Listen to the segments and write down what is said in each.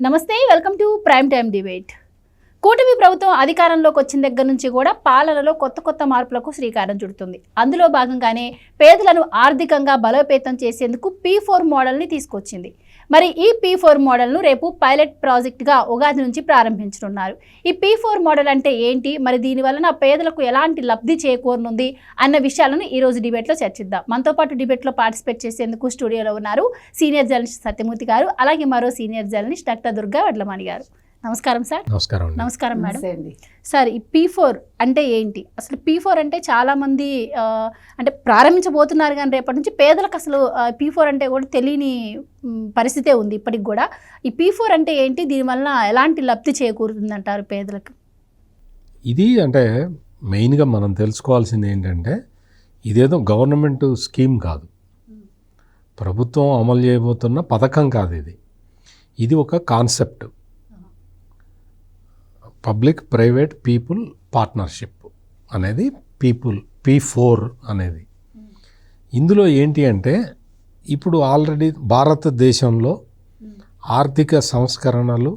నమస్తే, welcome to prime time debate. కూటమి ప్రభుత్వం అధికారంలోకి వచ్చిన దగ్గర నుంచి కూడా పాలనలో కొత్త మార్పులకు శ్రీకారం చుడుతుంది. అందులో భాగంగానే పేదలను ఆర్థికంగా బలోపేతం చేసేందుకు P4 మోడల్ని తీసుకొచ్చింది. మరి ఈ P4 మోడల్ను రేపు పైలట్ ప్రాజెక్టుగా ఉగాది నుంచి ప్రారంభించనున్నారు. ఈ P4 మోడల్ అంటే ఏంటి, మరి దీనివలన పేదలకు ఎలాంటి లబ్ధి చేకూరనుంది అన్న విషయాలను ఈ రోజు డిబేట్లో చర్చిద్దాం. మనతో పాటు డిబేట్లో పార్టిసిపేట్ చేసేందుకు స్టూడియోలో ఉన్నారు సీనియర్ జర్నలిస్ట్ సత్యమూర్తి గారు, అలాగే మరో senior journalist doctor Durga Vadlamani గారు. నమస్కారం సార్. నమస్కారం మేడం. సార్, ఈ P4 అంటే ఏంటి? అసలు P4 అంటే చాలా మంది అంటే ప్రారంభించబోతున్నారు, కానీ రేపటి నుంచి పేదలకు అసలు P4 అంటే కూడా తెలియని పరిస్థితే ఉంది ఇప్పటికి కూడా. ఈ P4 అంటే ఏంటి, దీనివల్ల ఎలాంటి లబ్ధి చేకూరుతుంది అంటారు పేదలకు? ఇది అంటే మెయిన్గా మనం తెలుసుకోవాల్సింది ఏంటంటే, ఇదేదో గవర్నమెంట్ స్కీమ్ కాదు, ప్రభుత్వం అమలు చేయబోతున్న పథకం కాదు. ఇది ఒక concept, public private people partnership అనేది P4 అనేది. ఇందులో ఏంటి అంటే, ఇప్పుడు ఆల్రెడీ భారతదేశంలో ఆర్థిక సంస్కరణలు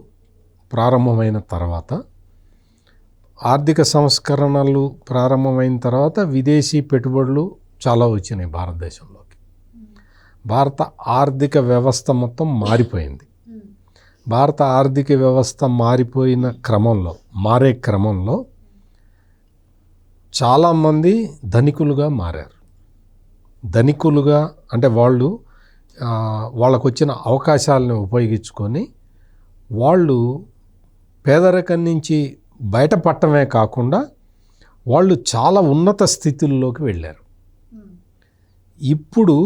ప్రారంభమైన తర్వాత విదేశీ పెట్టుబడులు చాలా వచ్చినాయి భారతదేశంలోకి. భారత ఆర్థిక వ్యవస్థ మొత్తం మారిపోయింది. భారత ఆర్థిక వ్యవస్థ మారే క్రమంలో చాలామంది ధనికులుగా మారారు. ధనికులుగా అంటే వాళ్ళకు వచ్చిన అవకాశాలను ఉపయోగించుకొని వాళ్ళు పేదరికం నుంచి బయటపడటమే కాకుండా వాళ్ళు చాలా ఉన్నత స్థితుల్లోకి వెళ్ళారు. ఇప్పుడు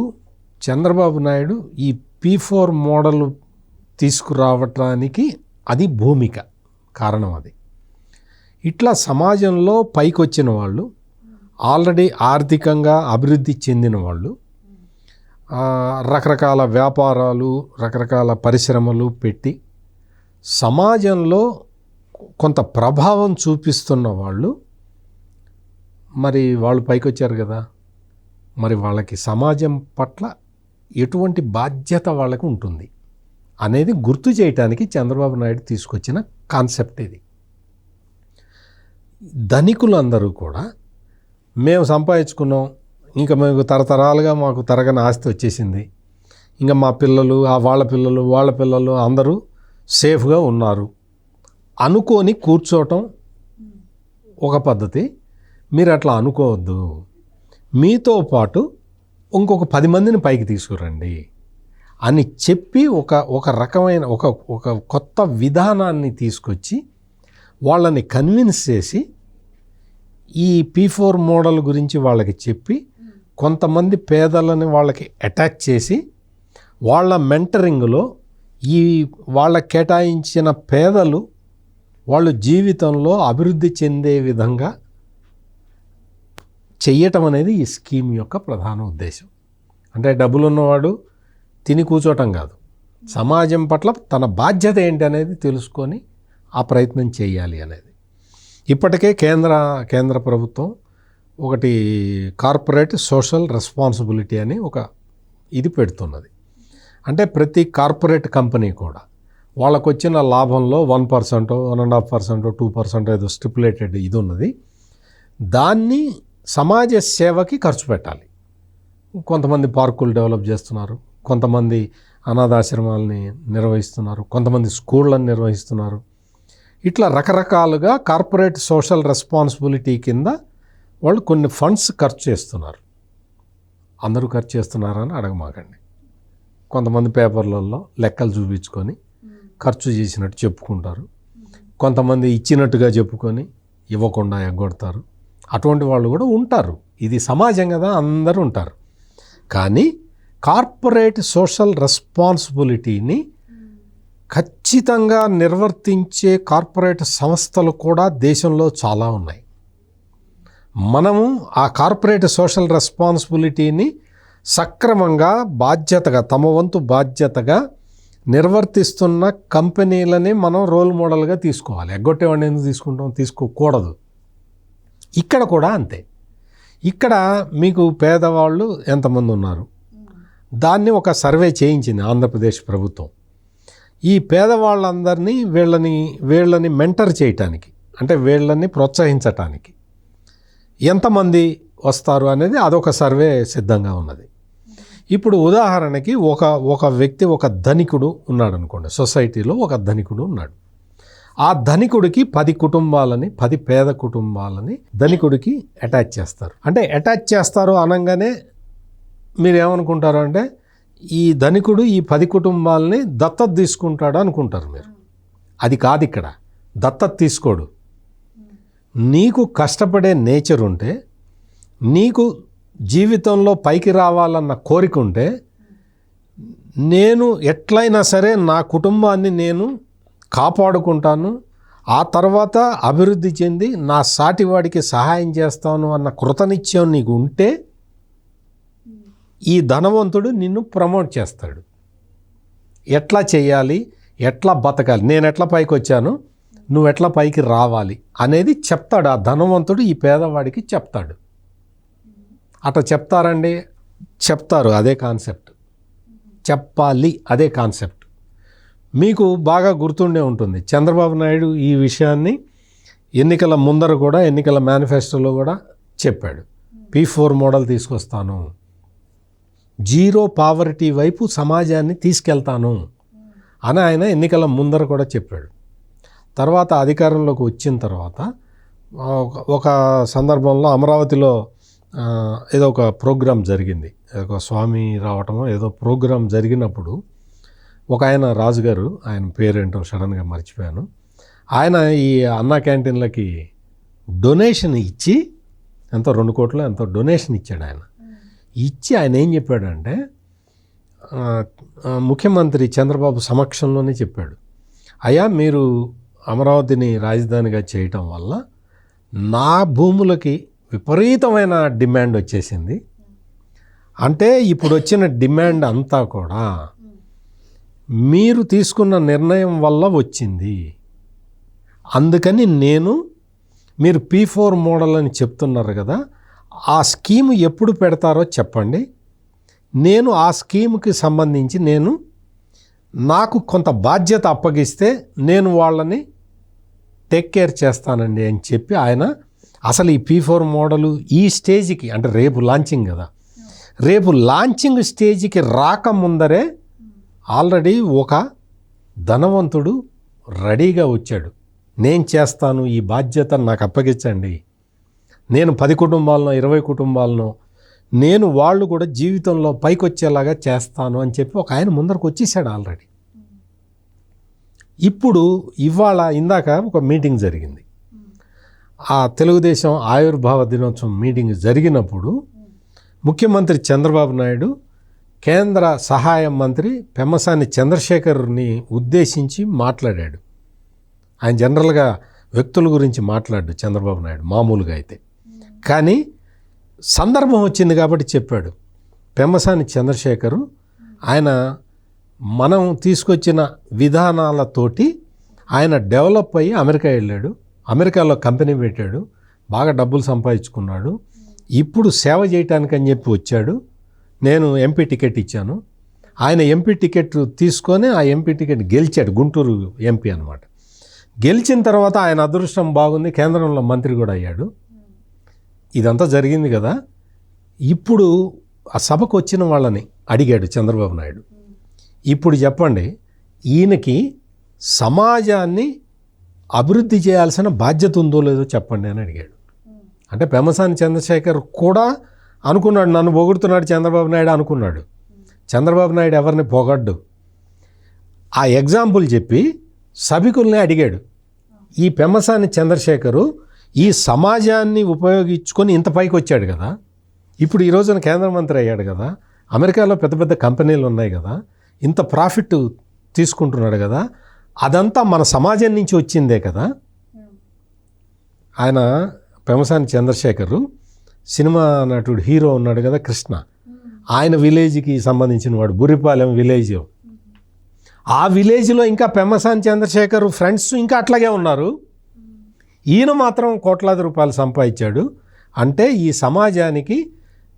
చంద్రబాబు నాయుడు ఈ P4 మోడల్ తీసుకురావటానికి అది భూమిక కారణం. అది ఇట్లా సమాజంలో పైకి వచ్చిన వాళ్ళు, ఆల్రెడీ ఆర్థికంగా అభివృద్ధి చెందిన వాళ్ళు, రకరకాల వ్యాపారాలు, రకరకాల పరిశ్రమలు పెట్టి సమాజంలో కొంత ప్రభావం చూపిస్తున్న వాళ్ళు, మరి వాళ్ళు పైకి వచ్చారు కదా, మరి వాళ్ళకి సమాజం పట్ల ఎటువంటి బాధ్యత వాళ్ళకి ఉంటుంది అనేది గుర్తు చేయటానికి చంద్రబాబు నాయుడు తీసుకొచ్చిన కాన్సెప్ట్ ఇది. ధనికులందరూ కూడా మేము సంపాదించుకున్నాం, ఇంకా మేము తరతరాలుగా మాకు తరగని ఆస్తి వచ్చేసింది, ఇంకా మా పిల్లలు వాళ్ళ పిల్లలు అందరూ సేఫ్గా ఉన్నారు అనుకొని కూర్చోవటం ఒక పద్ధతి. మీరు అట్లా అనుకోవద్దు, మీతో పాటు ఇంకొక 10 మందిని పైకి తీసుకురండి అని చెప్పి ఒక రకమైన ఒక కొత్త విధానాన్ని తీసుకొచ్చి వాళ్ళని కన్విన్స్ చేసి ఈ P4 మోడల్ గురించి వాళ్ళకి చెప్పి, కొంతమంది పేదలని వాళ్ళకి అటాచ్ చేసి వాళ్ళ మెంటరింగ్లో వాళ్ళకి కేటాయించిన పేదలు వాళ్ళు జీవితంలో అభివృద్ధి చెందే విధంగా చెయ్యటం అనేది ఈ స్కీమ్ యొక్క ప్రధాన ఉద్దేశం. అంటే డబ్బులు ఉన్నవాడు తిని కూర్చోటం కాదు, సమాజం పట్ల తన బాధ్యత ఏంటి అనేది తెలుసుకొని ఆ ప్రయత్నం చేయాలి అనేది. ఇప్పటికే కేంద్ర ప్రభుత్వం ఒకటి కార్పొరేట్ సోషల్ రెస్పాన్సిబిలిటీ అని ఇది పెడుతున్నది. అంటే ప్రతి కార్పొరేట్ కంపెనీ కూడా వాళ్ళకు వచ్చిన లాభంలో 1%, 1.5%, 2% ఏదో స్టిపులేటెడ్ ఇది ఉన్నది, దాన్ని సమాజ సేవకి ఖర్చు పెట్టాలి. కొంతమంది పార్కులు డెవలప్ చేస్తున్నారు, కొంతమంది అనాథాశ్రమాలని నిర్వహిస్తున్నారు, కొంతమంది స్కూళ్ళని నిర్వహిస్తున్నారు. ఇట్లా రకరకాలుగా కార్పొరేట్ సోషల్ రెస్పాన్సిబిలిటీ కింద వాళ్ళు కొన్ని ఫండ్స్ ఖర్చు చేస్తున్నారు. అందరూ ఖర్చు చేస్తున్నారని అడగమాకండి. కొంతమంది పేపర్లలో లెక్కలు చూపించుకొని ఖర్చు చేసినట్టు చెప్పుకుంటారు, కొంతమంది ఇచ్చినట్టుగా చెప్పుకొని ఇవ్వకుండా ఎగ్గొడతారు. అటువంటి వాళ్ళు కూడా ఉంటారు. ఇది సమాజం కదా, అందరూ ఉంటారు. కానీ కార్పొరేట్ సోషల్ రెస్పాన్సిబిలిటీని ఖచ్చితంగా నిర్వర్తించే కార్పొరేట్ సంస్థలు కూడా దేశంలో చాలా ఉన్నాయి. మనము ఆ కార్పొరేట్ సోషల్ రెస్పాన్సిబిలిటీని సక్రమంగా బాధ్యతగా తమ వంతు బాధ్యతగా నిర్వర్తిస్తున్న కంపెనీలని మనం రోల్ మోడల్గా తీసుకోవాలి. ఎగ్గొట్టేవాడిని ఎందుకు తీసుకుంటాం? తీసుకోకూడదు. ఇక్కడ కూడా అంతే. ఇక్కడ మీకు పేదవాళ్ళు ఎంతమంది ఉన్నారు, దాన్ని ఒక సర్వే చేయించింది ఆంధ్రప్రదేశ్ ప్రభుత్వం. ఈ పేదవాళ్ళందరినీ వీళ్ళని మెంటర్ చేయటానికి, అంటే వీళ్ళని ప్రోత్సహించటానికి ఎంతమంది వస్తారు అనేది అదొక సర్వే సిద్ధంగా ఉన్నది. ఇప్పుడు ఉదాహరణకి ఒక వ్యక్తి, ఒక ధనికుడు ఉన్నాడు అనుకోండి, సొసైటీలో ఒక ధనికుడు ఉన్నాడు. ఆ ధనికుడికి 10 పేద కుటుంబాలని ధనికుడికి అటాచ్ చేస్తారు. అంటే అటాచ్ చేస్తారు అనగానే మీరు ఏమనుకుంటారు అంటే ఈ ధనికుడు ఈ 10 కుటుంబాలని దత్తత తీసుకుంటాడు అనుకుంటారు మీరు. అది కాదు, ఇక్కడ దత్తత తీసుకోడు. నీకు కష్టపడే నేచర్ ఉంటే, నీకు జీవితంలో పైకి రావాలన్న కోరిక ఉంటే, నేను ఎట్లయినా సరే నా కుటుంబాన్ని నేను కాపాడుకుంటాను, ఆ తర్వాత అభివృద్ధి చెంది నా సాటివాడికి సహాయం చేస్తాను అన్న కృతనిశ్చయం నీకు ఉంటే ఈ ధనవంతుడు నిన్ను ప్రమోట్ చేస్తాడు. ఎట్లా చేయాలి, ఎట్లా బతకాలి, నేను ఎట్లా పైకి వచ్చాను, నువ్వు ఎట్లా పైకి రావాలి అనేది చెప్తాడు. ఆ ధనవంతుడు ఈ పేదవాడికి చెప్తాడు. అట్లా చెప్తారండి, చెప్తారు. అదే కాన్సెప్ట్, చెప్పాలి, అదే కాన్సెప్ట్. మీకు బాగా గుర్తుండే ఉంటుంది, చంద్రబాబు నాయుడు ఈ విషయాన్ని ఎన్నికల ముందర కూడా, ఎన్నికల మేనిఫెస్టోలో కూడా చెప్పాడు. P4 మోడల్ తీసుకొస్తాను, జీరో పావర్టీ వైపు సమాజాన్ని తీసుకెళ్తాను అని ఆయన ఎన్నికల ముందర కూడా చెప్పాడు. తర్వాత అధికారంలోకి వచ్చిన తర్వాత ఒక సందర్భంలో అమరావతిలో ఏదో ఒక ప్రోగ్రాం జరిగింది, ఒక స్వామి రావటమో ఏదో ప్రోగ్రాం జరిగినప్పుడు ఒక ఆయన రాజుగారు, ఆయన పేరేంటో సడన్గా మర్చిపోయాను, ఆయన ఈ అన్నా క్యాంటీన్లకి డొనేషన్ ఇచ్చి ఎంతో 2 కోట్లు ఎంతో డొనేషన్ ఇచ్చాడు. ఆయన ఇచ్చి ఆయన ఏం చెప్పాడంటే ముఖ్యమంత్రి చంద్రబాబు సమక్షంలోనే చెప్పాడు, అయ్యా మీరు అమరావతిని రాజధానిగా చేయటం వల్ల నా భూములకి విపరీతమైన డిమాండ్ వచ్చేసింది. అంటే ఇప్పుడు వచ్చిన డిమాండ్ అంతా కూడా మీరు తీసుకున్న నిర్ణయం వల్ల వచ్చింది. అందుకని మీరు P4 మోడల్ అని చెప్తున్నారు కదా, ఆ స్కీము ఎప్పుడు పెడతారో చెప్పండి, నేను ఆ స్కీముకి సంబంధించి నాకు కొంత బాధ్యత అప్పగిస్తే నేను వాళ్ళని టేక్ కేర్ చేస్తానండి అని చెప్పి ఆయన అసలు ఈ P4 మోడలు ఈ స్టేజ్కి, అంటే రేపు లాంచింగ్ కదా, రేపు లాంచింగ్ స్టేజ్కి రాకముందరే ఆల్రెడీ ఒక ధనవంతుడు రెడీగా వచ్చాడు. నేను చేస్తాను, ఈ బాధ్యత నాకు అప్పగించండి, నేను 10 కుటుంబాలను 20 కుటుంబాలను వాళ్ళు కూడా జీవితంలో పైకి వచ్చేలాగా చేస్తాను అని చెప్పి ఒక ఆయన ముందరకు వచ్చేసాడు ఆల్రెడీ. ఇప్పుడు ఇందాక ఒక మీటింగ్ జరిగింది, ఆ తెలుగుదేశం ఆవిర్భావ దినోత్సవం మీటింగ్ జరిగినప్పుడు ముఖ్యమంత్రి చంద్రబాబు నాయుడు కేంద్ర సహాయ మంత్రి పెమ్మసాని చంద్రశేఖర్ని ఉద్దేశించి మాట్లాడాడు. ఆయన జనరల్గా వ్యక్తుల గురించి మాట్లాడు చంద్రబాబు నాయుడు మామూలుగా అయితే, కానీ సందర్భం వచ్చింది కాబట్టి చెప్పాడు. పెమ్మసాని చంద్రశేఖరు ఆయన మనం తీసుకొచ్చిన విధానాలతోటి ఆయన డెవలప్ అయ్యి అమెరికా వెళ్ళాడు, అమెరికాలో కంపెనీ పెట్టాడు, బాగా డబ్బులు సంపాదించుకున్నాడు. ఇప్పుడు సేవ చేయటానికని చెప్పి వచ్చాడు, నేను ఎంపీ టికెట్ ఇచ్చాను, ఆయన ఎంపీ టికెట్ తీసుకొని ఆ ఎంపీ టికెట్ గెలిచాడు, గుంటూరు ఎంపీ అనమాట. గెలిచిన తర్వాత ఆయన అదృష్టం బాగుంది, కేంద్రంలో మంత్రి కూడా అయ్యాడు. ఇదంతా జరిగింది కదా. ఇప్పుడు ఆ సభకు వచ్చిన వాళ్ళని అడిగాడు చంద్రబాబు నాయుడు, ఇప్పుడు చెప్పండి ఈయనకి సమాజాన్ని అభివృద్ధి చేయాల్సిన బాధ్యత ఉందో లేదో చెప్పండి అని అడిగాడు. అంటే పెమ్మసాని చంద్రశేఖర్ కూడా అనుకున్నాడు, నన్ను పొగుడుతున్నాడు చంద్రబాబు నాయుడు అనుకున్నాడు. చంద్రబాబు నాయుడు ఎవరిని పొగడ్డు. ఆ ఎగ్జాంపుల్ చెప్పి సభికుల్ని అడిగాడు, ఈ పెమ్మసాని చంద్రశేఖరు ఈ సమాజాన్ని ఉపయోగించుకొని ఇంత పైకి వచ్చాడు కదా, ఇప్పుడు ఈ రోజున కేంద్ర మంత్రి అయ్యాడు కదా, అమెరికాలో పెద్ద పెద్ద కంపెనీలు ఉన్నాయి కదా, ఇంత ప్రాఫిట్ తీసుకుంటున్నాడు కదా, అదంతా మన సమాజం నుంచి వచ్చిందే కదా. ఆయన పెమ్మసాని చంద్రశేఖరు సినిమా నటుడు, హీరో ఉన్నాడు కదా కృష్ణ, ఆయన విలేజ్కి సంబంధించిన వాడు, బుర్రిపాలెం విలేజ్. ఆ విలేజ్లో ఇంకా పెమ్మసాని చంద్రశేఖర్ ఫ్రెండ్స్ ఇంకా అట్లాగే ఉన్నారు. ఈయన మాత్రం కోట్లాది రూపాయలు సంపాదించాడు. అంటే ఈ సమాజానికి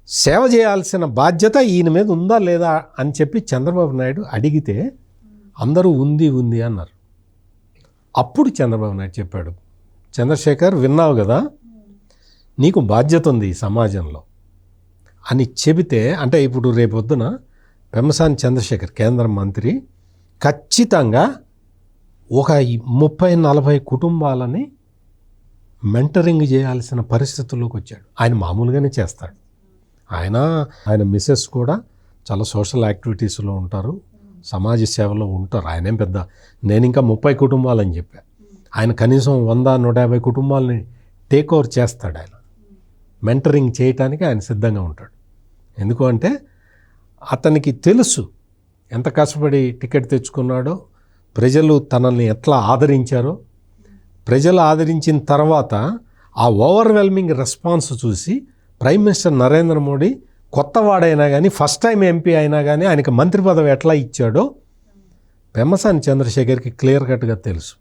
సేవ చేయాల్సిన బాధ్యత ఈయన మీద ఉందా లేదా అని చెప్పి చంద్రబాబు నాయుడు అడిగితే అందరూ ఉంది ఉంది అన్నారు. అప్పుడు చంద్రబాబు నాయుడు చెప్పాడు, చంద్రశేఖర్ విన్నావు కదా, నీకు బాధ్యత ఉంది ఈ సమాజంలో అని చెబితే, అంటే ఇప్పుడు రేపొద్దున పెమ్మసాని చంద్రశేఖర్ కేంద్ర మంత్రి ఖచ్చితంగా ఒక 30-40 కుటుంబాలని మెంటరింగ్ చేయాల్సిన పరిస్థితుల్లోకి వచ్చాడు. ఆయన మామూలుగానే చేస్తాడు. ఆయన మిసెస్ కూడా చాలా సోషల్ యాక్టివిటీస్లో ఉంటారు, సమాజ సేవలో ఉంటారు. ఆయనేం పెద్ద నేను ఇంకా 30 కుటుంబాలని చెప్పా, ఆయన కనీసం 100-150 కుటుంబాలని టేక్ ఓవర్ చేస్తాడు. ఆయన మెంటరింగ్ చేయటానికి ఆయన సిద్ధంగా ఉంటాడు. ఎందుకు అంటే అతనికి తెలుసు ఎంత కష్టపడి టికెట్ తెచ్చుకున్నాడో, ప్రజలు తనని ఎట్లా ఆదరించారో. ప్రజలు ఆదరించిన తర్వాత ఆ ఓవర్వెల్మింగ్ రెస్పాన్స్ చూసి ప్రైమ్ మినిస్టర్ నరేంద్ర మోడీ కొత్తవాడైనా కానీ, ఫస్ట్ టైం ఎంపీ అయినా కానీ ఆయనకి మంత్రి పదవి ఎట్లా ఇచ్చాడో పెమ్మసాని చంద్రశేఖర్కి క్లియర్ కట్గా తెలుసు.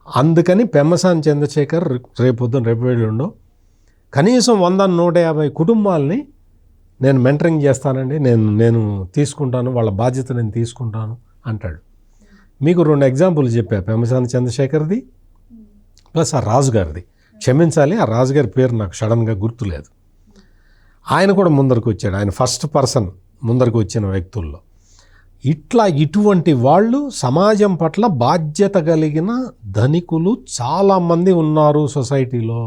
అందుకని పెమ్మసాని చంద్రశేఖర్ రేపు వెళ్ళుండో కనీసం 100-150 కుటుంబాలని నేను మెంటరింగ్ చేస్తానండి, నేను తీసుకుంటాను, వాళ్ళ బాధ్యత నేను తీసుకుంటాను అంటాడు. మీకు 2 ఎగ్జాంపుల్ చెప్పా, పెమ్మసాని చంద్రశేఖర్ది ప్లస్ ఆ రాజుగారిది. క్షమించాలి, ఆ రాజుగారి పేరు నాకు సడన్గా గుర్తులేదు. ఆయన కూడా ముందరకు వచ్చాడు, ఆయన ఫస్ట్ పర్సన్ ముందరకు వచ్చిన వ్యక్తుల్లో. ఇటువంటి వాళ్ళు సమాజం పట్ల బాధ్యత కలిగిన ధనికులు చాలామంది ఉన్నారు సొసైటీలో.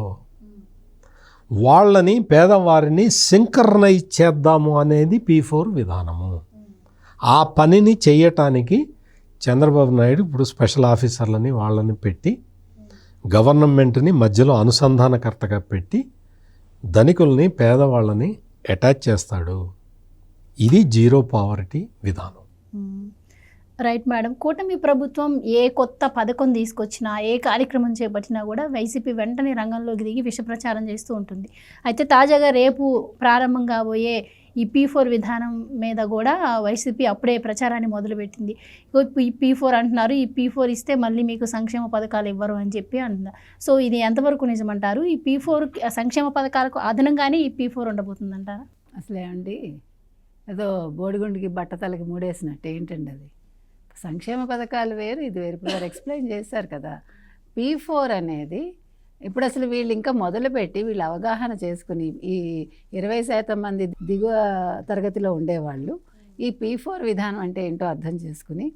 వాళ్ళని, పేదవారిని సింక్రనైజ్ చేద్దాము అనేది P4 విధానము. ఆ పనిని చేయటానికి చంద్రబాబు నాయుడు ఇప్పుడు స్పెషల్ ఆఫీసర్లని వాళ్ళని పెట్టి, గవర్నమెంట్ని మధ్యలో అనుసంధానకర్తగా పెట్టి ధనికుల్ని, పేదవాళ్ళని అటాచ్ చేస్తాడు. ఇది జీరో పావర్టీ విధానం. Right madam. కూటమి ప్రభుత్వం ఏ కొత్త పథకం తీసుకొచ్చినా, ఏ కార్యక్రమం చేపట్టినా కూడా వైసీపీ వెంటనే రంగంలోకి దిగి విష ప్రచారం చేస్తూ ఉంటుంది. అయితే తాజాగా రేపు ప్రారంభం కాబోయే ఈ P4 విధానం మీద కూడా వైసీపీ అప్పుడే ప్రచారాన్ని మొదలుపెట్టింది. ఈ P4 అంటున్నారు, ఈ P4 ఇస్తే మళ్ళీ మీకు సంక్షేమ పథకాలు ఇవ్వరు అని చెప్పి అంటున్నారు. సో ఇది ఎంతవరకు నిజమంటారు? ఈ P4 సంక్షేమ పథకాలకు అదనంగానే ఈ P4 ఉండబోతుందంటారా? అసలే అండి, ఏదో బోడిగుండికి బట్టతలకి మూడేసినట్టు. ఏంటండి అది? సంక్షేమ పథకాలు వేరు, ఇది వేరు. ఇప్పుడు ఎక్స్ప్లెయిన్ చేశారు కదా. P4 అనేది ఇప్పుడు అసలు వీళ్ళు ఇంకా మొదలుపెట్టి వీళ్ళు అవగాహన చేసుకుని, ఈ 20% మంది దిగువ తరగతిలో ఉండేవాళ్ళు ఈ P4 విధానం అంటే ఏంటో అర్థం చేసుకుని,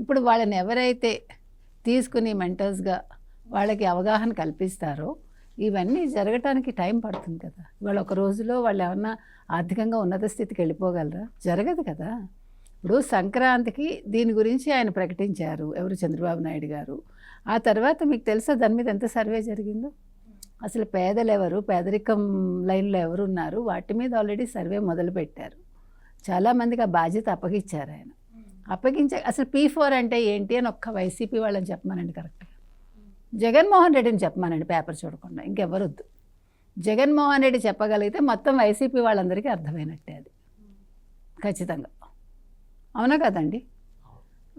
ఇప్పుడు వాళ్ళని ఎవరైతే తీసుకుని మెంటర్స్గా వాళ్ళకి అవగాహన కల్పిస్తారో ఇవన్నీ జరగటానికి టైం పడుతుంది కదా. ఇవాళ ఒక రోజులో వాళ్ళు ఏమన్నా ఆర్థికంగా ఉన్నత స్థితికి వెళ్ళిపోగలరా? జరగదు కదా. ఇప్పుడు సంక్రాంతికి దీని గురించి ఆయన ప్రకటించారు, ఎవరు, చంద్రబాబు నాయుడు గారు. ఆ తర్వాత మీకు తెలుసా దాని మీద ఎంత సర్వే జరిగిందో? అసలు పేదలు ఎవరు, పేదరికం లైన్లో ఎవరు ఉన్నారు, వాటి మీద ఆల్రెడీ సర్వే మొదలుపెట్టారు. చాలామందికి ఆ బాధ్యత అప్పగించారు ఆయన. అసలు P4 అంటే ఏంటి అని ఒక్క వైసీపీ వాళ్ళని చెప్పమానండి, కరెక్ట్గా జగన్మోహన్ రెడ్డిని చెప్పమానండి, పేపర్ చూడకుండా, ఇంకెవరొద్దు. జగన్మోహన్ రెడ్డి చెప్పగలిగితే మొత్తం వైసీపీ వాళ్ళందరికీ అర్థమైనట్టే అది, ఖచ్చితంగా. అవునా కదండి?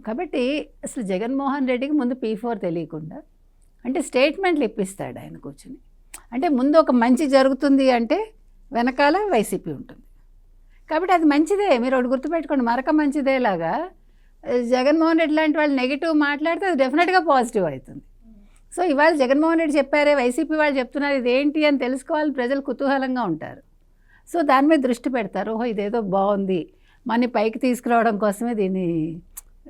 కాబట్టి అసలు జగన్మోహన్ రెడ్డికి ముందు P4 తెలియకుండా అంటే స్టేట్మెంట్లు ఇప్పిస్తాడు ఆయన కూర్చుని. అంటే ముందు ఒక మంచి జరుగుతుంది అంటే వెనకాల వైసీపీ ఉంటుంది. కాబట్టి అది మంచిదే, మీరు ఒకటి గుర్తుపెట్టుకోండి, మరొక మంచిదేలాగా జగన్మోహన్ రెడ్డి లాంటి వాళ్ళు నెగిటివ్ మాట్లాడితే అది డెఫినెట్గా పాజిటివ్ అవుతుంది. సో ఇవాళ జగన్మోహన్ రెడ్డి చెప్పారే, వైసీపీ వాళ్ళు చెప్తున్నారు, ఇదేంటి అని తెలుసుకోవాలని ప్రజలు కుతూహలంగా ఉంటారు. సో దాని మీద దృష్టి పెడతారు. ఓహో ఇదేదో బాగుంది, మన పైకి తీసుకురావడం కోసమే దీన్ని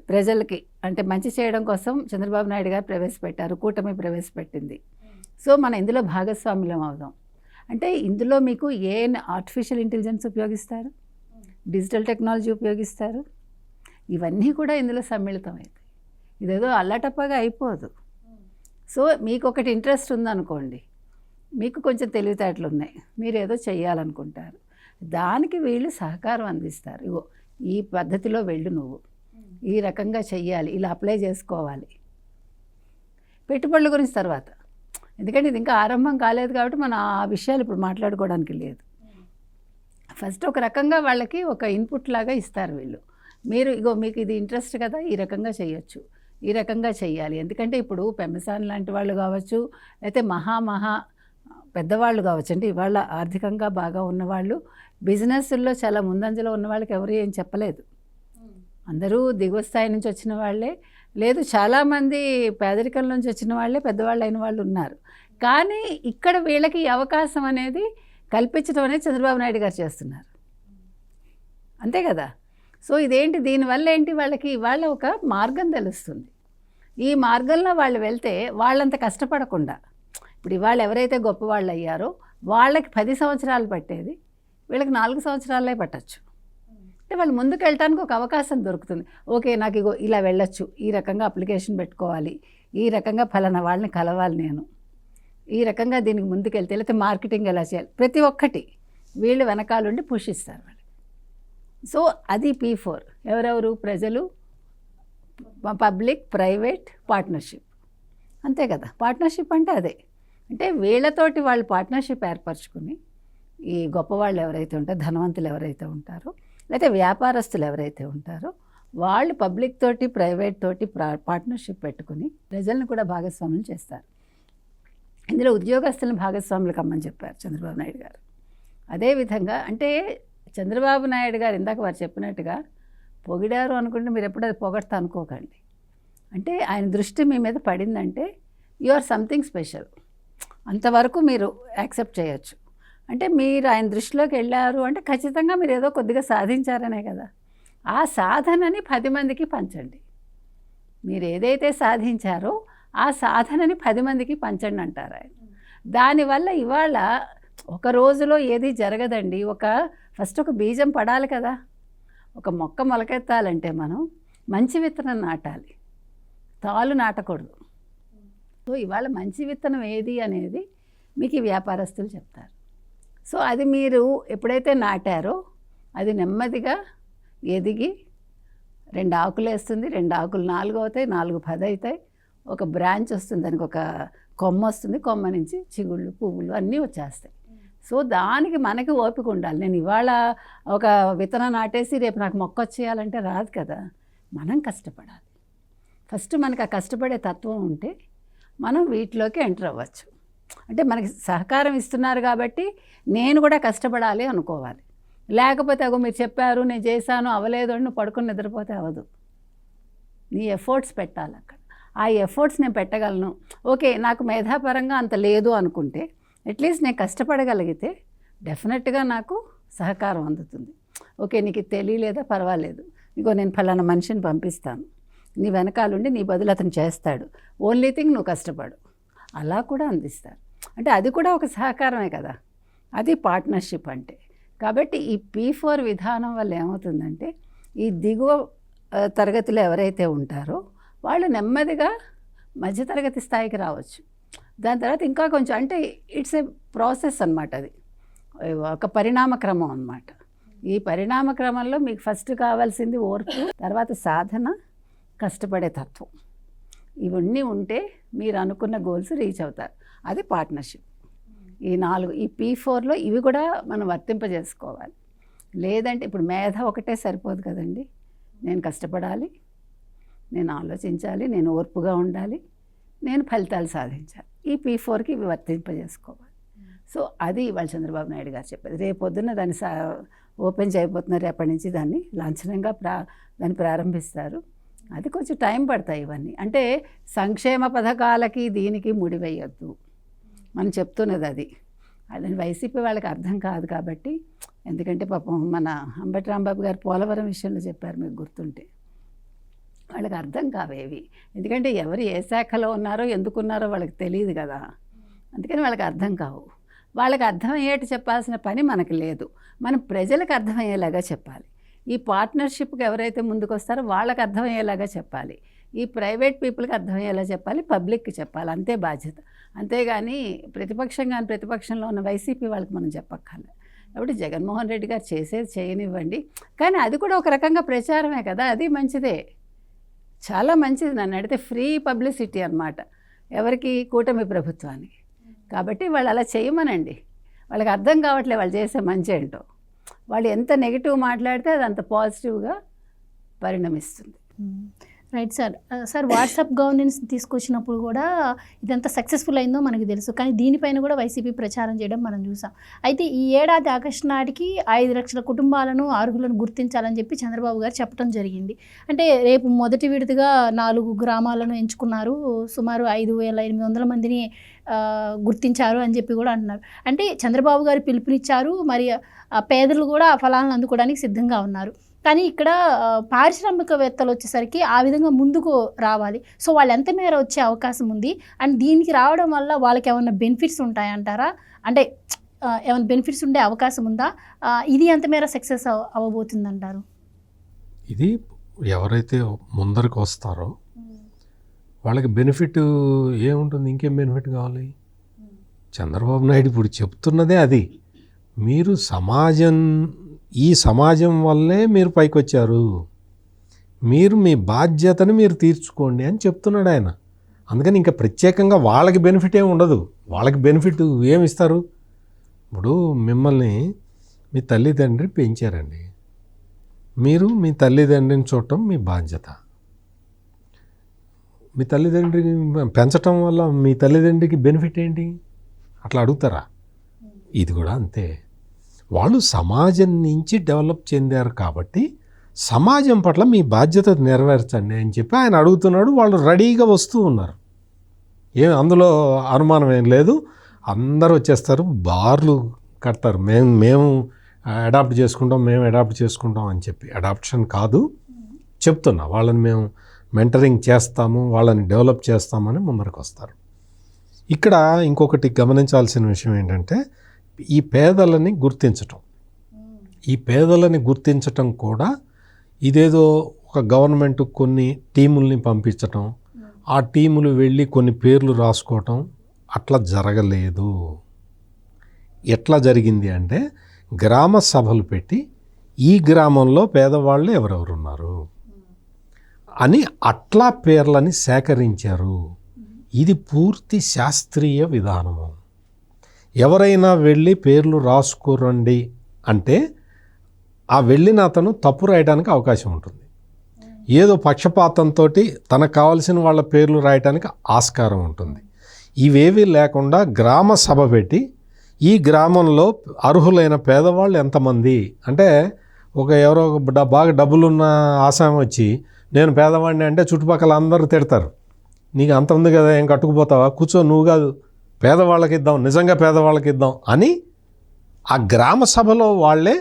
ప్రజలకి అంటే మంచి చేయడం కోసం చంద్రబాబు నాయుడు గారు ప్రవేశపెట్టారు, కూటమి ప్రవేశపెట్టింది. సో మనం ఇందులో భాగస్వాములం అవుదాం అంటే ఇందులో మీకు ఆర్టిఫిషియల్ ఇంటెలిజెన్స్ ఉపయోగిస్తారు, డిజిటల్ టెక్నాలజీ ఉపయోగిస్తారు, ఇవన్నీ కూడా ఇందులో సమ్మిళితమవుతాయి. ఇదేదో అల్లటప్పగా అయిపోదు. సో మీకు ఒకటి ఇంట్రెస్ట్ ఉందనుకోండి, మీకు కొంచెం తెలివితేటలు ఉన్నాయి, మీరు ఏదో చెయ్యాలనుకుంటారు, దానికి వీళ్ళు సహకారం అందిస్తారు. ఇగో ఈ పద్ధతిలో వెళ్ళు, నువ్వు ఈ రకంగా చెయ్యాలి, ఇలా అప్లై చేసుకోవాలి. పెట్టుబడుల గురించి తర్వాత, ఎందుకంటే ఇది ఇంకా ఆరంభం కాలేదు కాబట్టి మనం ఆ విషయాలు ఇప్పుడు మాట్లాడుకోవడానికి లేదు. ఫస్ట్ ఒక రకంగా వాళ్ళకి ఒక ఇన్పుట్ లాగా ఇస్తారు వీళ్ళు. మీరు ఇగో మీకు ఇది ఇంట్రెస్ట్ కదా, ఈ రకంగా చేయొచ్చు, ఈ రకంగా చెయ్యాలి. ఎందుకంటే ఇప్పుడు పెమ్మసాని లాంటి వాళ్ళు కావచ్చు, అయితే మహా పెద్దవాళ్ళు కావచ్చు, అంటే ఇవాళ ఆర్థికంగా బాగా ఉన్నవాళ్ళు, బిజినెస్ల్లో చాలా ముందంజలో ఉన్న వాళ్ళకి ఎవరు ఏం చెప్పలేదు. అందరూ దిగువ స్థాయి నుంచి వచ్చిన వాళ్ళే, లేదు చాలామంది పేదరికం నుంచి వచ్చిన వాళ్ళే పెద్దవాళ్ళు అయిన వాళ్ళు ఉన్నారు. కానీ ఇక్కడ వీళ్ళకి ఈ అవకాశం అనేది కల్పించడం అనేది చంద్రబాబు నాయుడు గారు చేస్తున్నారు, అంతే కదా. సో ఇదేంటి, దీనివల్ల ఏంటి, వాళ్ళకి ఇవాళ ఒక మార్గం తెలుస్తుంది. ఈ మార్గంలో వాళ్ళు వెళ్తే వాళ్ళంత కష్టపడకుండా, ఇప్పుడు ఇవాళ ఎవరైతే గొప్పవాళ్ళు అయ్యారో వాళ్ళకి 10 సంవత్సరాలు పట్టేది వీళ్ళకి 4 సంవత్సరాలే పట్టచ్చు. అంటే వాళ్ళు ముందుకు వెళ్ళటానికి ఒక అవకాశం దొరుకుతుంది. ఓకే, నాకు ఇగో ఇలా వెళ్ళొచ్చు, ఈ రకంగా అప్లికేషన్ పెట్టుకోవాలి, ఈ రకంగా ఫలానా వాళ్ళని కలవాలి, నేను ఈ రకంగా దీనికి ముందుకెళ్తే, లేకపోతే మార్కెటింగ్ ఎలా చేయాలి, ప్రతి ఒక్కటి వీళ్ళు వెనకాలండి పుషిస్తారు వాళ్ళు. సో అది P4. ఎవరెవరు, ప్రజలు, పబ్లిక్, ప్రైవేట్, పార్ట్నర్షిప్, అంతే కదా. పార్ట్నర్షిప్ అంటే అదే, అంటే వీళ్ళతోటి వాళ్ళు పార్ట్నర్షిప్ ఏర్పరచుకుని, ఈ గొప్పవాళ్ళు ఎవరైతే ఉంటారో, ధనవంతులు ఎవరైతే ఉంటారో, లేకపోతే వ్యాపారస్తులు ఎవరైతే ఉంటారో, వాళ్ళు పబ్లిక్ తోటి ప్రైవేట్ తోటి పార్ట్నర్షిప్ పెట్టుకుని ప్రజలను కూడా భాగస్వాములు చేస్తారు. ఇందులో ఉద్యోగస్తులను భాగస్వాములు కమ్మని చెప్పారు చంద్రబాబు నాయుడు గారు. అదేవిధంగా అంటే చంద్రబాబు నాయుడు గారు ఇందాక వారు చెప్పినట్టుగా పొగిడారు అనుకుంటే మీరు ఎప్పుడు అది పొగడతా అనుకోకండి. అంటే ఆయన దృష్టి మీ మీద పడిందంటే యు ఆర్ సంథింగ్ స్పెషల్, అంతవరకు మీరు యాక్సెప్ట్ చేయొచ్చు. అంటే మీరు ఆయన దృష్టిలోకి వెళ్ళారు అంటే ఖచ్చితంగా మీరు ఏదో కొద్దిగా సాధించారనే కదా. ఆ సాధనని 10 మందికి పంచండి. మీరు ఏదైతే సాధించారో ఆ సాధనని 10 మందికి పంచండి అంటారు ఆయన. దానివల్ల ఇవాళ ఒక రోజులో ఏది జరగదండి. ఫస్ట్ ఒక బీజం పడాలి కదా. ఒక మొక్క మొలకెత్తాలంటే మనం మంచి విత్తనం నాటాలి, తాలు నాటకూడదు. సో ఇవాళ మంచి విత్తనం ఏది అనేది మీకు ఈ వ్యాపారస్తులు చెప్తారు. సో అది మీరు ఎప్పుడైతే నాటారో అది నెమ్మదిగా ఎదిగి 2 ఆకులు వేస్తుంది, 2 ఆకులు 4 అవుతాయి, 4 10 అవుతాయి, ఒక బ్రాంచ్ వస్తుంది, దానికి ఒక కొమ్మ వస్తుంది, కొమ్మ నుంచి చిగుళ్ళు పువ్వులు అన్నీ వచ్చేస్తాయి. సో దానికి మనకి ఓపిక ఉండాలి. నేను ఇవాళ ఒక విత్తనం నాటేసి రేపు నాకు మొక్క వచ్చేయాలంటే రాదు కదా. మనం కష్టపడాలి. ఫస్ట్ మనకు ఆ కష్టపడే తత్వం ఉంటే మనం వీటిలోకి ఎంటర్ అవ్వచ్చు. అంటే మనకి సహకారం ఇస్తున్నారు కాబట్టి నేను కూడా కష్టపడాలి అనుకోవాలి. లేకపోతే అగో మీరు చెప్పారు నేను చేశాను అవ్వలేదు అని నువ్వు పడుకొని నిద్రపోతే అవ్వదు. నీ ఎఫర్ట్స్ పెట్టాలి అక్కడ. ఆ ఎఫర్ట్స్ నేను పెట్టగలను, ఓకే నాకు మేధాపరంగా అంత లేదు అనుకుంటే అట్లీస్ట్ నేను కష్టపడగలిగితే డెఫినెట్గా నాకు సహకారం అందుతుంది. ఓకే నీకు తెలియలేదా పర్వాలేదు, ఇగో నేను ఫలానా మనిషిని పంపిస్తాను, నీ వెనకాలండి నీ బదులు అతను చేస్తాడు, ఓన్లీ థింగ్ నువ్వు కష్టపడు, అలా కూడా అందిస్తారు. అంటే అది కూడా ఒక సహకారమే కదా, అది పార్ట్నర్షిప్ అంటే. కాబట్టి ఈ P4 విధానం వల్ల ఏమవుతుందంటే ఈ దిగువ తరగతిలో ఎవరైతే ఉంటారో వాళ్ళు నెమ్మదిగా మధ్యతరగతి స్థాయికి రావచ్చు. దాని తర్వాత ఇంకా కొంచెం అంటే ఇట్స్ ఏ ప్రాసెస్ అన్నమాట, అది ఒక పరిణామ క్రమం అన్నమాట. ఈ పరిణామ క్రమంలో మీకు ఫస్ట్ కావాల్సింది ఓర్పు, తర్వాత సాధన, కష్టపడే తత్వం. ఇవన్నీ ఉంటే మీరు అనుకున్న గోల్స్ రీచ్ అవుతారు. అది పార్ట్నర్షిప్. ఈ 4 ఈ P4లో ఇవి కూడా మనం వర్తింపజేసుకోవాలి. లేదంటే ఇప్పుడు మేధ ఒకటే సరిపోదు కదండి. నేను కష్టపడాలి, నేను ఆలోచించాలి, నేను ఓర్పుగా ఉండాలి, నేను ఫలితాలు సాధించాలి. ఈ P4కి ఇవి వర్తింపజేసుకోవాలి. సో అది ఇవాళ చంద్రబాబు నాయుడు గారు చెప్పేది. రేపొద్దున దాన్ని ఓపెన్ చేయబోతున్నారు, రేపటి నుంచి దాన్ని లాంఛనంగా దాన్ని ప్రారంభిస్తారు. అది కొంచెం టైం పడతాయి ఇవన్నీ. అంటే సంక్షేమ పథకాలకి దీనికి ముడివేయొద్దు మనం చెప్తున్నది అది. అది వైసీపీ వాళ్ళకి అర్థం కాదు కాబట్టి, ఎందుకంటే పాపం మన అంబటి రాంబాబు గారు పోలవరం విషయంలో చెప్పారు మీకు గుర్తుంటే, వాళ్ళకి అర్థం కావేవి. ఎందుకంటే ఎవరు ఏ శాఖలో ఉన్నారో ఎందుకున్నారో వాళ్ళకి తెలియదు కదా, అందుకని వాళ్ళకి అర్థం కావు. వాళ్ళకి అర్థమయ్యేట్టు చెప్పాల్సిన పని మనకు లేదు. మనం ప్రజలకు అర్థమయ్యేలాగా చెప్పాలి. ఈ పార్ట్నర్షిప్కి ఎవరైతే ముందుకు వస్తారో వాళ్ళకి అర్థమయ్యేలాగా చెప్పాలి, ఈ ప్రైవేట్ పీపుల్కి అర్థమయ్యేలా చెప్పాలి, పబ్లిక్కి చెప్పాలి, అంతే బాధ్యత. అంతేగాని ప్రతిపక్షంలో ఉన్న వైసీపీ వాళ్ళకి మనం చెప్పక్కర్లేదు. కాబట్టి జగన్మోహన్ రెడ్డి గారు చేసేది చేయనివ్వండి, కానీ అది కూడా ఒక రకంగా ప్రచారమే కదా, అది మంచిదే, చాలా మంచిది. నన్ను అడిగితే ఫ్రీ పబ్లిసిటీ అన్నమాట ఎవరికి, కూటమి ప్రభుత్వానికి. కాబట్టి వాళ్ళు అలా చేయమనండి. వాళ్ళకి అర్థం కావట్లేదు వాళ్ళు చేసే మంచి ఏంటో. వాళ్ళు ఎంత నెగిటివ్ మాట్లాడితే అది అంత పాజిటివ్గా పరిణమిస్తుంది. Right sir. Sir WhatsApp governance తీసుకొచ్చినప్పుడు కూడా ఇదంతా సక్సెస్ఫుల్ అయిందో మనకు తెలుసు, కానీ దీనిపైన కూడా వైసీపీ ప్రచారం చేయడం మనం చూసాం. అయితే ఈ ఏడాది ఆగస్టు నాటికి 5 లక్షల కుటుంబాలను అర్హులను గుర్తించాలని చెప్పి చంద్రబాబు గారు చెప్పడం జరిగింది. అంటే రేపు మొదటి విడతగా 4 గ్రామాలను ఎంచుకున్నారు, సుమారు 5,800 మందిని గుర్తించారు అని చెప్పి కూడా అంటున్నారు. అంటే చంద్రబాబు గారు పిలుపునిచ్చారు, మరి పేదలు కూడా ఆ ఫలాలను అందుకోవడానికి సిద్ధంగా ఉన్నారు. కానీ ఇక్కడ పారిశ్రామికవేత్తలు వచ్చేసరికి ఆ విధంగా ముందుకు రావాలి. సో వాళ్ళు ఎంత మేర వచ్చే అవకాశం ఉంది, అండ్ దీనికి రావడం వల్ల వాళ్ళకి ఏమైనా బెనిఫిట్స్ ఉంటాయంటారా? అంటే ఏమైనా బెనిఫిట్స్ ఉండే అవకాశం ఉందా? ఇది ఎంత మేర సక్సెస్ అవ్వబోతుందంటారు? ఇది ఎవరైతే ముందరకు వస్తారో వాళ్ళకి బెనిఫిట్ ఏముంటుంది, ఇంకేం బెనిఫిట్ కావాలి? చంద్రబాబు నాయుడు ఇప్పుడు చెప్తున్నదే అది. మీరు ఈ సమాజం వల్లే మీరు పైకి వచ్చారు, మీరు మీ బాధ్యతను మీరు తీర్చుకోండి అని చెప్తున్నాడు ఆయన. అందుకని ఇంకా ప్రత్యేకంగా వాళ్ళకి బెనిఫిట్ ఏమి ఉండదు. వాళ్ళకి బెనిఫిట్ ఏమి ఇస్తారు? ఇప్పుడు మిమ్మల్ని మీ తల్లిదండ్రి పెంచారండి, మీరు మీ తల్లిదండ్రిని చూడటం మీ బాధ్యత. మీ తల్లిదండ్రిని పెంచటం వల్ల మీ తల్లిదండ్రికి బెనిఫిట్ ఏంటి? అట్లా అడుగుతారా? ఇది కూడా అంతే. వాళ్ళు సమాజం నుంచి డెవలప్ చెందారు కాబట్టి సమాజం పట్ల మీ బాధ్యత నెరవేర్చండి అని చెప్పి ఆయన అడుగుతున్నాడు. వాళ్ళు రెడీగా వస్తూ ఉన్నారు, అందులో అనుమానం ఏం లేదు. అందరూ వచ్చేస్తారు, బార్లు కడతారు, మేము అడాప్ట్ చేసుకుంటాం అని చెప్పి. అడాప్షన్ కాదు చెప్తున్నా, వాళ్ళని మేము మెంటరింగ్ చేస్తాము, వాళ్ళని డెవలప్ చేస్తామని ముందరకు వస్తారు. ఇక్కడ ఇంకొకటి గమనించాల్సిన విషయం ఏంటంటే ఈ పేదలని గుర్తించటం కూడా ఇదేదో ఒక గవర్నమెంట్ కొన్ని టీముల్ని పంపించటం, ఆ టీములు వెళ్ళి కొన్ని పేర్లు రాసుకోవటం అట్లా జరగలేదు. ఎట్లా జరిగింది అంటే గ్రామ సభలు పెట్టి ఈ గ్రామంలో పేదవాళ్ళు ఎవరెవరు ఉన్నారు అని అట్లా పేర్లని సేకరించారు. ఇది పూర్తి శాస్త్రీయ విధానము. ఎవరైనా వెళ్ళి పేర్లు రాసుకోరండి అంటే ఆ వెళ్ళిన అతను తప్పు రాయడానికి అవకాశం ఉంటుంది. ఏదో పక్షపాతంతో తనకు కావాల్సిన వాళ్ళ పేర్లు రాయడానికి ఆస్కారం ఉంటుంది. ఇవేవి లేకుండా గ్రామ సభ పెట్టి ఈ గ్రామంలో అర్హులైన పేదవాళ్ళు ఎంతమంది అంటే ఎవరో బాగా డబ్బులున్న ఆసామి వచ్చి నేను పేదవాడిని అంటే చుట్టుపక్కల అందరూ తిడతారు, నీకు అంత ఉంది కదా ఏం కట్టుకుపోతావా, కూర్చో, నువ్వు కాదు పేదవాళ్ళకి ఇద్దాం, నిజంగా పేదవాళ్ళకి ఇద్దాం అని ఆ గ్రామ సభలో వాళ్ళే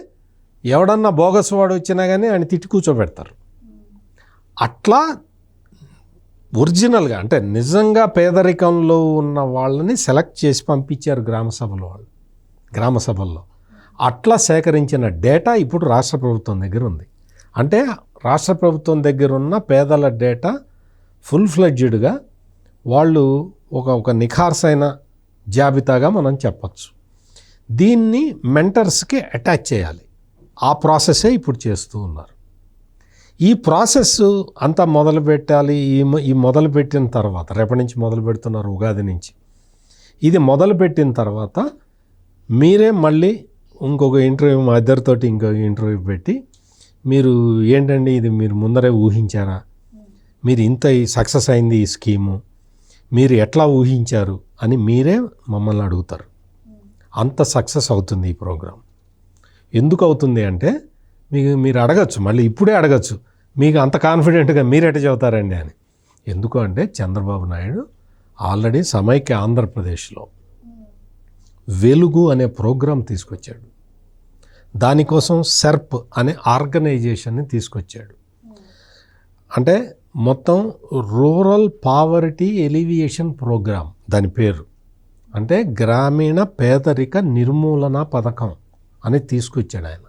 ఎవడన్నా బోగస్ వాడు వచ్చినా కానీ ఆయన తిట్టి కూర్చోబెడతారు. అట్లా ఒరిజినల్గా అంటే నిజంగా పేదరికంలో ఉన్న వాళ్ళని సెలెక్ట్ చేసి పంపించారు గ్రామ సభల్లో. అట్లా సేకరించిన డేటా ఇప్పుడు రాష్ట్ర ప్రభుత్వం దగ్గర ఉంది. అంటే రాష్ట్ర ప్రభుత్వం దగ్గర ఉన్న పేదల డేటా ఫుల్ ఫ్లెడ్జ్డ్గా వాళ్ళు ఒక నిఖార్సైన జాబితాగా మనం చెప్పచ్చు. దీన్ని మెంటర్స్కి అటాచ్ చేయాలి. ఆ ప్రాసెసే ఇప్పుడు చేస్తూ ఉన్నారు. ఈ ప్రాసెస్ అంతా మొదలు పెట్టాలి. ఈ మొదలుపెట్టిన తర్వాత రేపటి నుంచి మొదలు పెడుతున్నారు, ఉగాది నుంచి. ఇది మొదలుపెట్టిన తర్వాత మీరే మళ్ళీ ఇంకొక ఇంటర్వ్యూ, మా ఇద్దరితోటి ఇంకొక ఇంటర్వ్యూ పెట్టి మీరు ఏంటండి ఇది మీరు ముందరే ఊహించారా, మీరు ఇంత సక్సెస్ అయింది ఈ స్కీము, మీరు ఎట్లా ఊహించారు అని మీరే మమ్మల్ని అడుగుతారు. అంత సక్సెస్ అవుతుంది ఈ ప్రోగ్రాం. ఎందుకు అవుతుంది అంటే మీరు అడగచ్చు, మళ్ళీ ఇప్పుడే అడగచ్చు, మీకు అంత కాన్ఫిడెంట్గా మీరెట చెబుతారండి అని. ఎందుకు అంటే చంద్రబాబు నాయుడు ఆల్రెడీ సమైక్య ఆంధ్రప్రదేశ్లో వెలుగు అనే ప్రోగ్రాం తీసుకొచ్చాడు. దానికోసం సెర్ప్ అనే ఆర్గనైజేషన్ని తీసుకొచ్చాడు. అంటే మొత్తం రూరల్ పావర్టీ ఎలివియేషన్ ప్రోగ్రామ్ దాని పేరు. అంటే గ్రామీణ పేదరిక నిర్మూలన పథకం అని తీసుకొచ్చాడు ఆయన.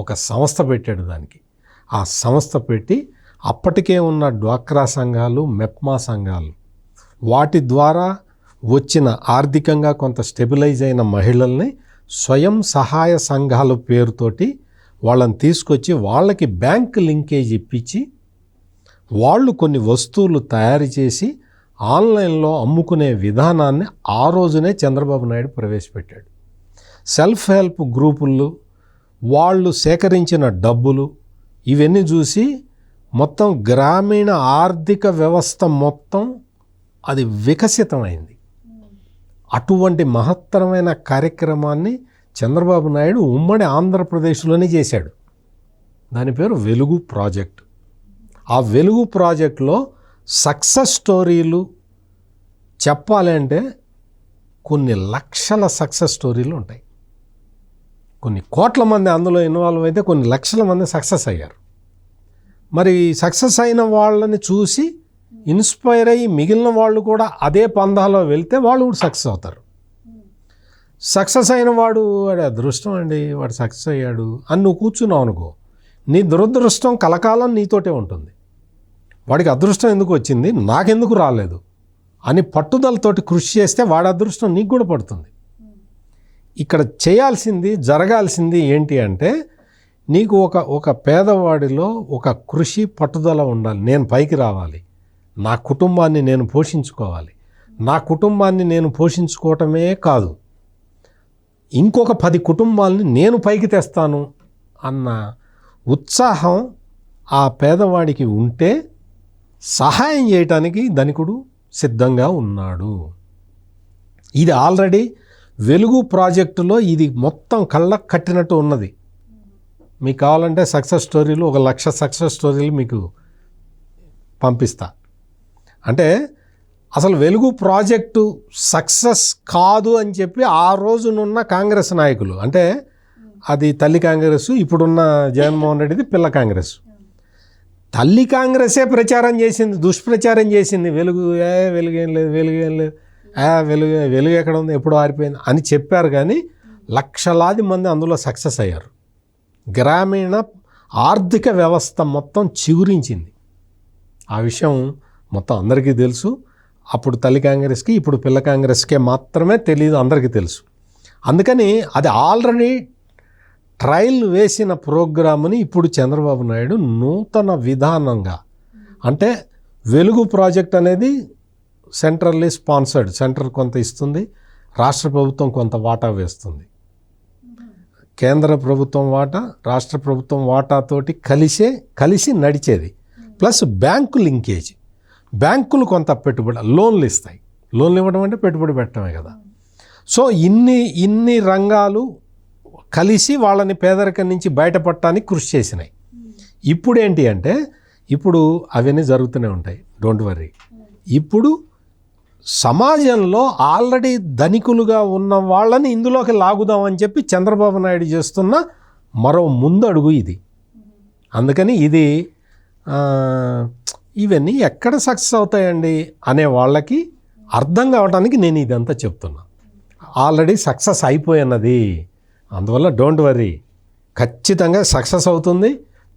ఒక సంస్థ పెట్టాడు దానికి. ఆ సంస్థ పెట్టి అప్పటికే ఉన్న డ్వాక్రా సంఘాలు, మెప్మా సంఘాలు, వాటి ద్వారా వచ్చిన ఆర్థికంగా కొంత స్టెబిలైజ్ అయిన మహిళల్ని స్వయం సహాయ సంఘాల పేరుతోటి వాళ్ళని తీసుకొచ్చి వాళ్ళకి బ్యాంక్ లింకేజ్ ఇప్పించి వాళ్ళు కొన్ని వస్తువులు తయారు చేసి ఆన్లైన్లో అమ్ముకునే విధానాన్ని ఆ రోజునే చంద్రబాబు నాయుడు ప్రవేశపెట్టాడు. సెల్ఫ్ హెల్ప్ గ్రూపులు వాళ్ళు సేకరించిన డబ్బులు ఇవన్నీ చూసి మొత్తం గ్రామీణ ఆర్థిక వ్యవస్థ మొత్తం అది వికసితమైంది. అటువంటి మహత్తరమైన కార్యక్రమాన్ని చంద్రబాబు నాయుడు ఉమ్మడి ఆంధ్రప్రదేశ్లోనే చేశాడు. దాని పేరు వెలుగు ప్రాజెక్ట్. ఆ వెలుగు ప్రాజెక్టులో సక్సెస్ స్టోరీలు చెప్పాలి అంటే కొన్ని లక్షల సక్సెస్ స్టోరీలు ఉంటాయి. కొన్ని కోట్ల మంది అందులో ఇన్వాల్వ్ అయితే కొన్ని లక్షల మంది సక్సెస్ అయ్యారు. మరి సక్సెస్ అయిన వాళ్ళని చూసి ఇన్స్పైర్ అయ్యి మిగిలిన వాళ్ళు కూడా అదే పందాలో వెళ్తే వాళ్ళు కూడా సక్సెస్ అవుతారు. సక్సెస్ అయిన వాడు అదృష్టం అండి, వాడు సక్సెస్ అయ్యాడు అని నువ్వు కూర్చున్నావు అనుకో, నీ దురదృష్టం కలకాలం నీతోటే ఉంటుంది. వాడికి అదృష్టం ఎందుకు వచ్చింది, నాకెందుకు రాలేదు అని పట్టుదలతోటి కృషి చేస్తే వాడి అదృష్టం నీకు కూడా పడుతుంది. ఇక్కడ చేయాల్సింది జరగాల్సింది ఏంటి అంటే నీకు ఒక పేదవాడిలో ఒక కృషి పట్టుదల ఉండాలి. నేను పైకి రావాలి, నా కుటుంబాన్ని నేను పోషించుకోవాలి, నా కుటుంబాన్ని నేను పోషించుకోవటమే కాదు ఇంకొక 10 కుటుంబాలని నేను పైకి తెస్తాను అన్న ఉత్సాహం ఆ పేదవాడికి ఉంటే సహాయం చేయటానికి ధనికుడు సిద్ధంగా ఉన్నాడు. ఇది ఆల్రెడీ వెలుగు ప్రాజెక్టులో ఇది మొత్తం కళ్ళకు కట్టినట్టు ఉన్నది. మీకు కావాలంటే సక్సెస్ స్టోరీలు 1,00,000 సక్సెస్ స్టోరీలు మీకు పంపిస్తా. అంటే అసలు వెలుగు ప్రాజెక్టు సక్సెస్ కాదు అని చెప్పి ఆ రోజునున్న కాంగ్రెస్ నాయకులు, అంటే అది తల్లి కాంగ్రెస్, ఇప్పుడున్న జగన్మోహన్ రెడ్డిది పిల్ల కాంగ్రెస్. తల్లి కాంగ్రెసే ప్రచారం చేసింది, దుష్ప్రచారం చేసింది. వెలుగేం లేదు, వెలుగు ఎక్కడ ఉంది, ఎప్పుడో ఆరిపోయింది అని చెప్పారు. కానీ లక్షలాది మంది అందులో సక్సెస్ అయ్యారు. గ్రామీణ ఆర్థిక వ్యవస్థ మొత్తం చిగురించింది. ఆ విషయం మొత్తం అందరికీ తెలుసు. అప్పుడు తల్లి కాంగ్రెస్కి ఇప్పుడు పిల్ల కాంగ్రెస్కే మాత్రమే తెలియదు, అందరికీ తెలుసు. అందుకని అది ఆల్రెడీ ట్రయల్ వేసిన ప్రోగ్రామ్ని ఇప్పుడు చంద్రబాబు నాయుడు నూతన విధానంగా, అంటే వెలుగు ప్రాజెక్ట్ అనేది సెంట్రల్లీ స్పాన్సర్డ్, సెంట్రల్ కొంత ఇస్తుంది, రాష్ట్ర ప్రభుత్వం కొంత వాటా వేస్తుంది. కేంద్ర ప్రభుత్వం వాటా రాష్ట్ర ప్రభుత్వం వాటాతోటి కలిసి నడిచేది. ప్లస్ బ్యాంకు లింకేజ్, బ్యాంకులు కొంత పెట్టుబడి లోన్లు ఇస్తాయి. లోన్లు ఇవ్వడం అంటే పెట్టుబడి పెట్టడమే కదా. సో ఇన్ని రంగాలు కలిసి వాళ్ళని పేదరికం నుంచి బయటపడటానికి కృషి చేసినాయి. ఇప్పుడు ఏంటి అంటే ఇప్పుడు అవన్నీ జరుగుతూనే ఉంటాయి, డోంట్ వర్రీ. ఇప్పుడు సమాజంలో ఆల్రెడీ ధనికులుగా ఉన్న వాళ్ళని ఇందులోకి లాగుదామని చెప్పి చంద్రబాబు నాయుడు చేస్తున్న మరో ముందడుగు ఇది. అందుకని ఇది ఇవన్నీ ఎక్కడ సక్సెస్ అవుతాయండి అనే వాళ్ళకి అర్థం కావడానికి నేను ఇదంతా చెప్తున్నా. ఆల్రెడీ సక్సెస్ అయిపోయినది, అందువల్ల డోంట్ వర్రీ, ఖచ్చితంగా సక్సెస్ అవుతుంది.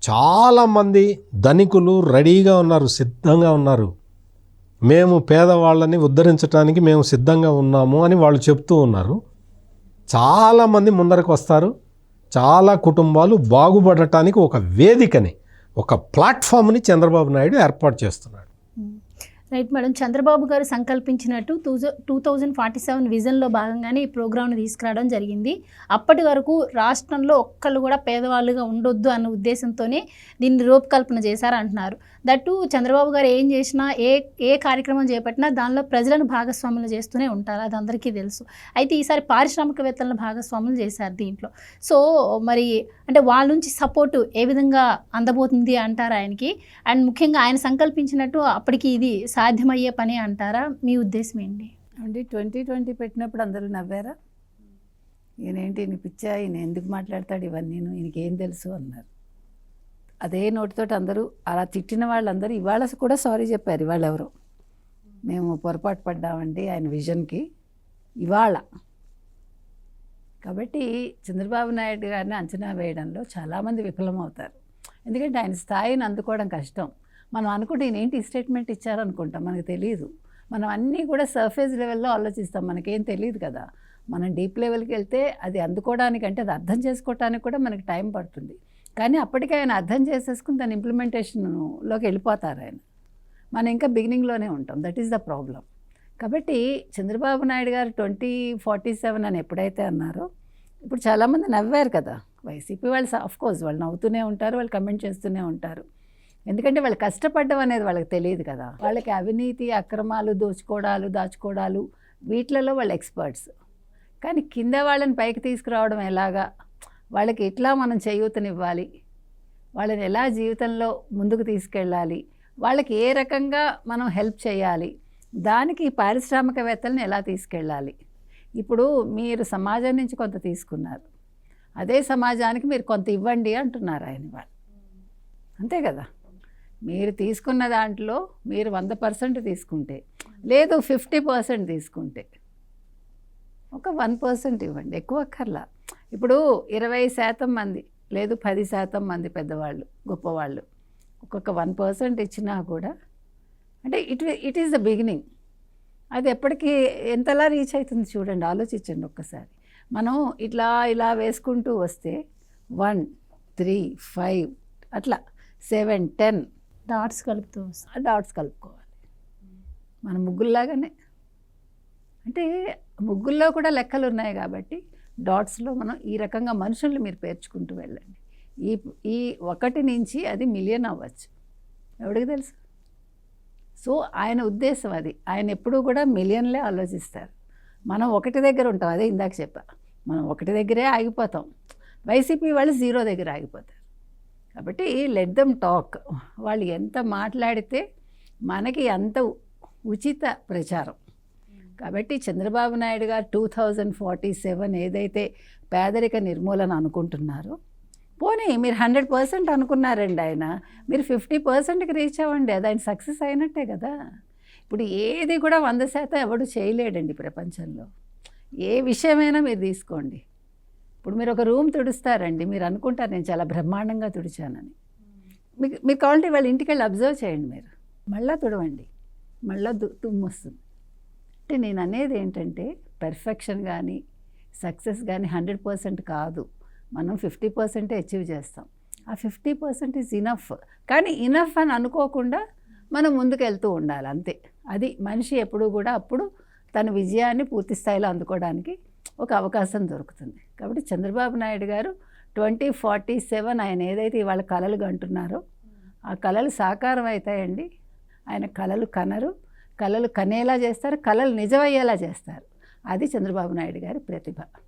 చాలామంది ధనికులు రెడీగా ఉన్నారు, సిద్ధంగా ఉన్నారు. మేము పేదవాళ్ళని ఉద్ధరించడానికి మేము సిద్ధంగా ఉన్నాము అని వాళ్ళు చెప్తూ ఉన్నారు. చాలామంది ముందరకు వస్తారు. చాలా కుటుంబాలు బాగుపడటానికి ఒక వేదికని, ఒక ప్లాట్ఫామ్ని చంద్రబాబు నాయుడు ఏర్పాటు చేస్తున్నాడు. రైట్ మేడం, చంద్రబాబు గారు సంకల్పించినట్టు 2047 విజన్లో భాగంగానే ఈ ప్రోగ్రామ్ను తీసుకురావడం జరిగింది. అప్పటి వరకు రాష్ట్రంలో ఒక్కళ్ళు కూడా పేదవాళ్ళుగా ఉండొద్దు అన్న ఉద్దేశంతోనే దీన్ని రూపకల్పన చేశారంటున్నారు. దట్టు చంద్రబాబు గారు ఏం చేసినా ఏ కార్యక్రమం చేపట్టినా దానిలో ప్రజలను భాగస్వాములు చేస్తూనే ఉంటారు, అది అందరికీ తెలుసు. అయితే ఈసారి పారిశ్రామికవేత్తలను భాగస్వాములు చేశారు దీంట్లో. సో మరి అంటే వాళ్ళ నుంచి సపోర్టు ఏ విధంగా అందబోతుంది అంటారు ఆయనకి? అండ్ ముఖ్యంగా ఆయన సంకల్పించినట్టు అప్పటికి ఇది సాధ్యమయ్యే పని అంటారా? మీ ఉద్దేశం ఏంటి? అంటే 2020 పెట్టినప్పుడు అందరూ నవ్వారా? ఈయనేంటి, ఈయన పిచ్చా, ఈయన ఎందుకు మాట్లాడతాడు ఇవన్నీ, ఈయనకేం తెలుసు అన్నారు. అదే నోటితోటి అందరూ అలా తిట్టిన వాళ్ళందరూ ఇవాళ కూడా సారీ చెప్పారు. ఇవాళ ఎవరో మేము పొరపాటు పడ్డామండి ఆయన విజన్కి ఇవాళ. కాబట్టి చంద్రబాబు నాయుడు గారిని అంచనా వేయడంలో చాలామంది విఫలమవుతారు. ఎందుకంటే ఆయన స్థాయిని అందుకోవడం కష్టం. మనం అనుకుంటే ఈయన ఏంటి స్టేట్మెంట్ ఇచ్చారనుకుంటాం, మనకు తెలియదు. మనం అన్నీ కూడా సర్ఫేస్ లెవెల్లో ఆలోచిస్తాం, మనకేం తెలియదు కదా. మనం డీప్ లెవెల్కి వెళ్తే అది అందుకోవడానికి, అంటే అది అర్థం చేసుకోవడానికి కూడా మనకి టైం పడుతుంది. కానీ అప్పటికే ఆయన అర్థం చేసేసుకుని దాని ఇంప్లిమెంటేషన్లోకి వెళ్ళిపోతారు ఆయన. మనం ఇంకా బిగినింగ్లోనే ఉంటాం, దట్ ఈస్ ద ప్రాబ్లం. కాబట్టి చంద్రబాబు నాయుడు గారు 2047 అని ఎప్పుడైతే అన్నారో ఇప్పుడు చాలామంది నవ్వారు కదా. వైసీపీ వాళ్ళు ఆఫ్కోర్స్ వాళ్ళు నవ్వుతూనే ఉంటారు, వాళ్ళు కమెంట్ చేస్తూనే ఉంటారు. ఎందుకంటే వాళ్ళు కష్టపడడం అనేది వాళ్ళకి తెలియదు కదా. వాళ్ళకి అవినీతి, అక్రమాలు, దాచుకోవడాలు వీటిలలో వాళ్ళు ఎక్స్పర్ట్స్. కానీ కింద వాళ్ళని పైకి తీసుకురావడం ఎలాగా, వాళ్ళకి ఎట్లా మనం చేయూతనివ్వాలి, వాళ్ళని ఎలా జీవితంలో ముందుకు తీసుకెళ్ళాలి, వాళ్ళకి ఏ రకంగా మనం హెల్ప్ చేయాలి, దానికి ఈ పారిశ్రామికవేత్తలను ఎలా తీసుకెళ్ళాలి. ఇప్పుడు మీరు సమాజం నుంచి కొంత తీసుకున్నారు, అదే సమాజానికి మీరు కొంత ఇవ్వండి అంటున్నారు ఆయన వాళ్ళు. అంతే కదా. మీరు తీసుకున్న దాంట్లో మీరు 100% తీసుకుంటే, లేదు 50% తీసుకుంటే ఒక 1% ఇవ్వండి, ఎక్కువ అక్కర్లా. ఇప్పుడు 20% మంది లేదు 10% మంది పెద్దవాళ్ళు గొప్పవాళ్ళు ఒక్కొక్క 1% ఇచ్చినా కూడా అంటే ఇట్ ఈస్ ద బిగినింగ్. అది ఎప్పటికీ ఎంతలా రీచ్ అవుతుంది చూడండి, ఆలోచించండి ఒక్కసారి. మనం ఇలా వేసుకుంటూ వస్తే 1, 3, 5 అట్లా 7, 10 డాట్స్ కలుపుతూ డాట్స్ కలుపుకోవాలి. మన ముగ్గుల్లాగానే, అంటే ముగ్గుల్లో కూడా లెక్కలు ఉన్నాయి కాబట్టి డాట్స్లో మనం ఈ రకంగా మనుషుల్ని మీరు పేర్చుకుంటూ వెళ్ళండి. ఈ 1 నుంచి అది మిలియన్ అవ్వచ్చు, ఎవరికి తెలుసు. సో ఆయన ఉద్దేశం అది. ఆయన ఎప్పుడూ కూడా మిలియన్లే ఆలోచిస్తారు. మనం 1 దగ్గర ఉంటాం, అదే ఇందాక చెప్పా, మనం 1 దగ్గరే ఆగిపోతాం. వైసీపీ వాళ్ళు 0 దగ్గర ఆగిపోతారు. కాబట్టి లెట్ దెమ్ టాక్. వాళ్ళు ఎంత మాట్లాడితే మనకి అంత ఉచిత ప్రచారం. కాబట్టి చంద్రబాబు నాయుడు గారు 2047 ఏదైతే పేదరిక నిర్మూలన అనుకుంటున్నారో, పోనీ మీరు 100% అనుకున్నారండి, ఆయన మీరు 50%కి రీచ్ అవ్వండి, అది ఆయన సక్సెస్ అయినట్టే కదా. ఇప్పుడు ఏది కూడా 100% ఎవడు చేయలేడండి ప్రపంచంలో. ఏ విషయమైనా మీరు తీసుకోండి. ఇప్పుడు మీరు ఒక రూమ్ తుడుస్తారండి, మీరు అనుకుంటారు నేను చాలా బ్రహ్మాండంగా తుడిచానని. మీరు కావాలంటే వాళ్ళ ఇంటికి వెళ్ళి అబ్జర్వ్ చేయండి, మీరు మళ్ళీ తుడవండి, మళ్ళీ తుమ్ము వస్తుంది. అంటే నేను అనేది ఏంటంటే పెర్ఫెక్షన్ కానీ సక్సెస్ కానీ 100% కాదు, మనం 50% అచీవ్ చేస్తాం. ఆ 50% ఈజ్ ఇనఫ్. కానీ ఇనఫ్ అని అనుకోకుండా మనం ముందుకు వెళ్తూ ఉండాలి, అంతే. అది మనిషి ఎప్పుడూ కూడా అప్పుడు తన విజయాన్ని పూర్తి స్థాయిలో అందుకోవడానికి ఒక అవకాశం దొరుకుతుంది. కాబట్టి చంద్రబాబు నాయుడు గారు 2047 ఆయన ఏదైతే ఇవాళ కలలు కంటున్నారో ఆ కలలు సాకారం అవుతాయండి. ఆయన కలలు కనరు, కలలు కనేలా చేస్తారు, కలలు నిజమయ్యేలా చేస్తారు. అది చంద్రబాబు నాయుడు గారి ప్రతిభ.